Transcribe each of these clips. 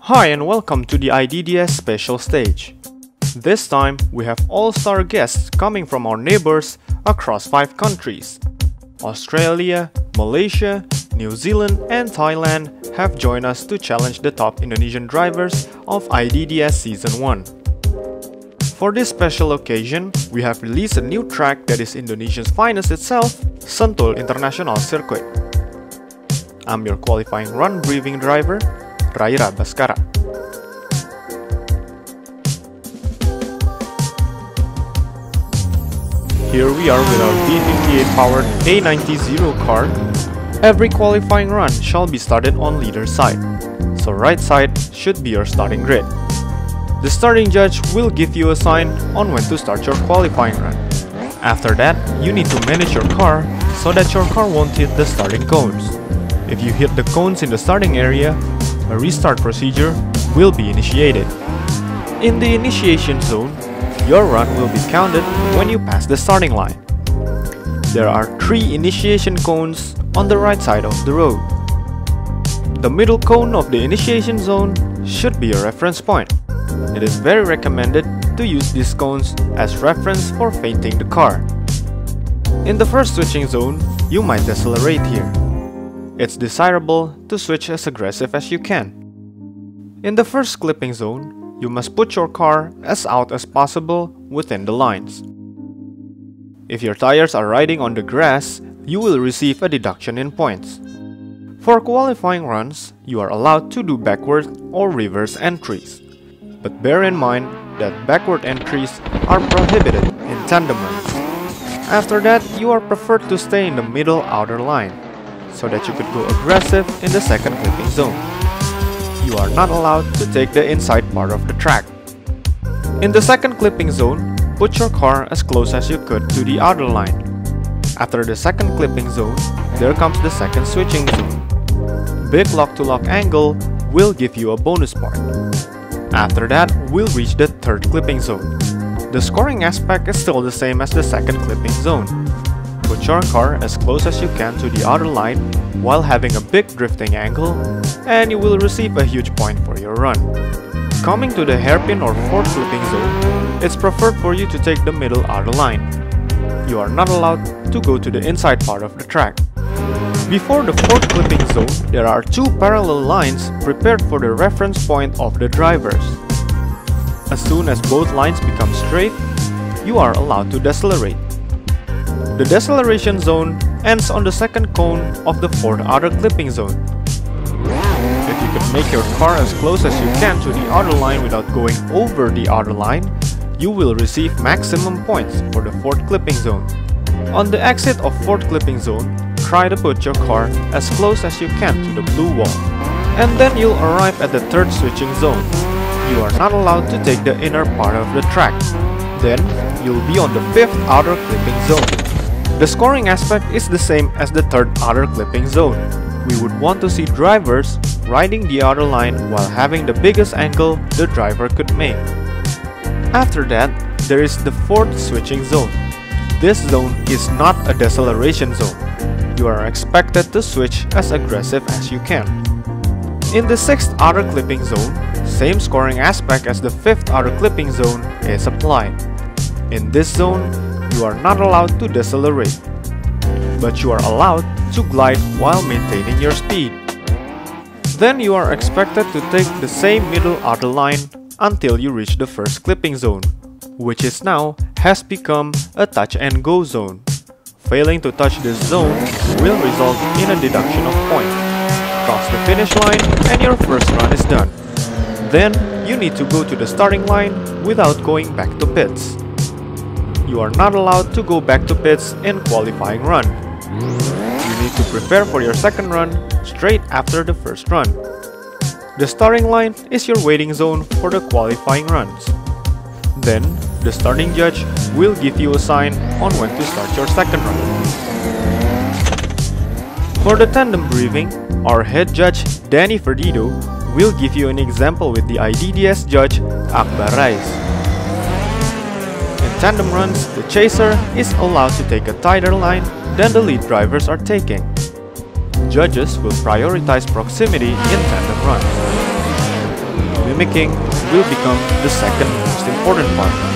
Hi and welcome to the IDDS special stage. This time, we have all-star guests coming from our neighbors across 5 countries. Australia, Malaysia, New Zealand and Thailand have joined us to challenge the top Indonesian drivers of IDDS Season 1. For this special occasion, we have released a new track that is Indonesia's finest itself, Sentul International Circuit. I'm your qualifying run briefing driver, Raira Baskara. Here we are with our V58 powered A90 car. Every qualifying run shall be started on leader side, so right side should be your starting grid. The starting judge will give you a sign on when to start your qualifying run. After that, you need to manage your car so that your car won't hit the starting cones. If you hit the cones in the starting area, a restart procedure will be initiated. In the initiation zone, your run will be counted when you pass the starting line. There are 3 initiation cones on the right side of the road. The middle cone of the initiation zone should be a reference point. It is very recommended to use these cones as reference for fainting the car. In the first switching zone, you might decelerate here. It's desirable to switch as aggressive as you can. In the first clipping zone, you must put your car as out as possible within the lines. If your tires are riding on the grass, you will receive a deduction in points. For qualifying runs, you are allowed to do backward or reverse entries. But bear in mind that backward entries are prohibited in tandem runs. After that, you are preferred to stay in the middle outer line, so that you could go aggressive in the second clipping zone. You are not allowed to take the inside part of the track. In the second clipping zone, put your car as close as you could to the outer line. After the second clipping zone, there comes the second switching zone. Big lock-to-lock angle will give you a bonus part. After that, we'll reach the third clipping zone. The scoring aspect is still the same as the second clipping zone. Put your car as close as you can to the outer line while having a big drifting angle, and you will receive a huge point for your run. Coming to the hairpin or fourth clipping zone, it's preferred for you to take the middle outer line. You are not allowed to go to the inside part of the track. Before the fourth clipping zone, there are 2 parallel lines prepared for the reference point of the drivers. As soon as both lines become straight, you are allowed to decelerate. The deceleration zone ends on the second cone of the fourth outer clipping zone. If you can make your car as close as you can to the outer line without going over the outer line, you will receive maximum points for the fourth clipping zone. On the exit of fourth clipping zone, try to put your car as close as you can to the blue wall. And then you'll arrive at the third switching zone. You are not allowed to take the inner part of the track. Then, you'll be on the 5th outer clipping zone. The scoring aspect is the same as the third outer clipping zone. We would want to see drivers riding the outer line while having the biggest angle the driver could make. After that, there is the 4th switching zone. This zone is not a deceleration zone. You are expected to switch as aggressive as you can. In the 6th outer clipping zone, same scoring aspect as the 5th outer clipping zone is applied. In this zone, you are not allowed to decelerate, but you are allowed to glide while maintaining your speed. Then you are expected to take the same middle outer line until you reach the first clipping zone, which is now has become a touch and go zone. Failing to touch this zone will result in a deduction of points. Cross the finish line and your first run is done. Then you need to go to the starting line without going back to pits. You are not allowed to go back to pits in qualifying run. You need to prepare for your second run straight after the first run. The starting line is your waiting zone for the qualifying runs. Then, the starting judge will give you a sign on when to start your second run. For the tandem briefing, our head judge Danny Ferdido will give you an example with the IDDS judge Akbar Rais. In tandem runs, the chaser is allowed to take a tighter line than the lead drivers are taking. Judges will prioritize proximity in tandem runs. mimicking will become the second most important part.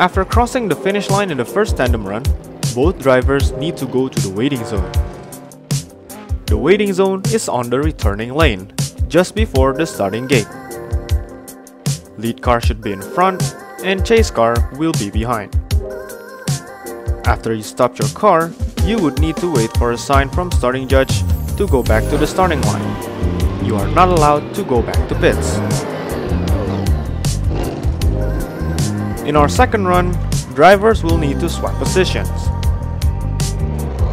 After crossing the finish line in the first tandem run, both drivers need to go to the waiting zone. The waiting zone is on the returning lane, just before the starting gate. Lead car should be in front, and chase car will be behind. After you stop your car, you would need to wait for a sign from starting judge to go back to the starting line. You are not allowed to go back to pits. In our second run, drivers will need to swap positions.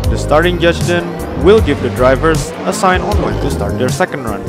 The starting judge then will give the drivers a sign on when to start their second run.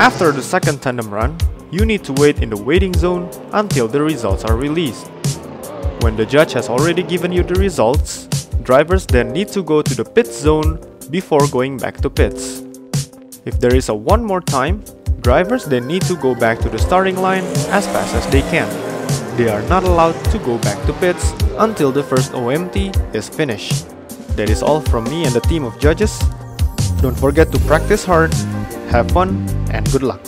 After the second tandem run, you need to wait in the waiting zone until the results are released. When the judge has already given you the results, drivers then need to go to the pit zone before going back to pits. If there is a one more time, drivers then need to go back to the starting line as fast as they can. They are not allowed to go back to pits until the first OMT is finished. That is all from me and the team of judges. Don't forget to practice hard, have fun, and good luck.